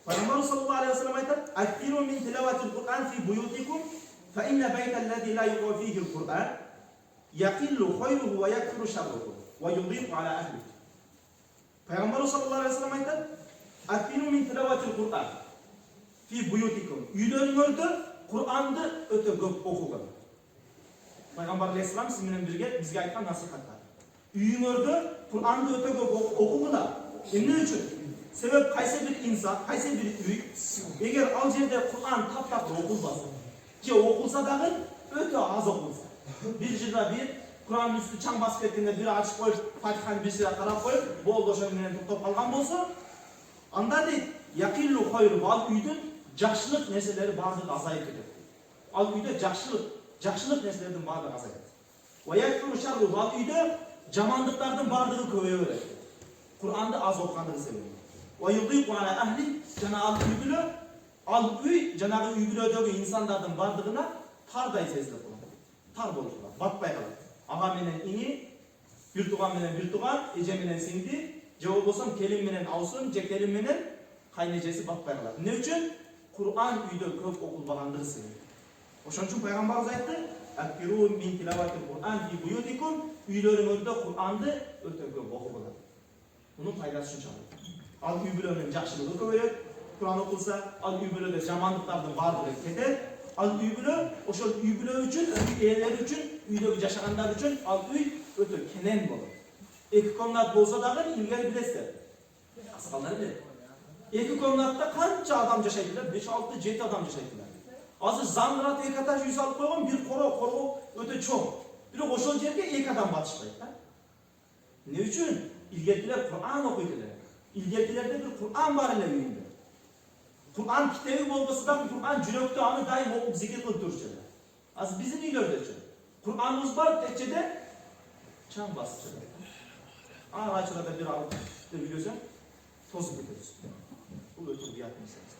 Peygamber sallallahu aleyhi ve sellem aytar: "Aktiru min tilavetil Kur'an fi buyutikum fe inne beytellezî la yuqra fîhi'l Kur'an yaqillu hayruhu ve yakthuru şerruhu ve yudîqu ala ehlihi." Peygamber sallallahu aleyhi ve sellem aytar: "Aktiru min tilavetil Kur'an fi buyutikum." Uylaringizde Kur'an'da öte köp okugan. Peygamber aleyhisselam siz bilen birge bizge aytgan nasihatlar. Uyuңөрдө Kur'an'da öte köp okugula. Emne üçin? Sebep kaysi bir insan, kaysi bir üy, eğer al jerde Kur'an tap okulbasa, ki okulsa dahi öte az okulsa. Bir жылда bir Kur'an'ın üstü çaң basıp ketkende bir açıp koyup, Fatiha'nı bir sıra karap koyup, boldu oşo menен toktop kalgan bolsa, anda deyt, yaqillu hayru, al üydün jakşılık nerseleri bazı azayıp ketет. Al üyde jakşılık nerselerden bazı azayıp ketет. Ve yakthuru şerruhu, al üyde jamanlıklardan bardığı köbeye berет. Kur'an'da az okugandığı sebebi. Ve yudîqu ala ehli, jana al üy, janağı üygülödögü insanlardan bardığına tarday sezilip olur. Tar boluplar, batpay kalır. Ağa menen ini, bir tuğan menen bir tuğan, ece menen singdi, je bolsam kelim menen awsun, je kelim menen kaynejesi batpay kalır. Ne üçün? Kur'an üyde köp okulbagandığı sebebi. Oşon üçün Peygamberimiz aytdı: "Akbiru min tilavetil Kur'an fi buyutikum." Üyleriňizde Kur'an'da öte köp okugular. Bunun faydası üçün çağırdı. Al üybülönen jakşılığı köpeyet, Kur'an okulsa, al üybülöde jamanlıklardan bardyğı ketet. Al üybülö, oşol üybülö üçün, eğeler üçün, üydögü jaşaganlar üçün al üy öte kenen bolot. Eki komnat bolsa dagı ilgari bilesizler. Askalları bilet. Eki komnatta kança adam jaşaydılar? 5, 6, 7 adam jaşaydılar. Azır zangırat eki ataş yüz alıp koygan bir koro öte çoğ. Biri oşol jerge eki adam batışlaydı. Ne üçün? İlgeriler Kur'an okuydular. İlgerilerde bir Kur'an var ile uyuydu. Kur'an kitabı bolması da Kur'an jürekte anı daim okup zikir kılıp duruşuyor. Az bizim ileride için. Kur'an'ımız var teçede çam basıyor. Ağaçlarda bir alıp biliyorsan tozu biteriz. Bu ötürü bir yapmışsınız.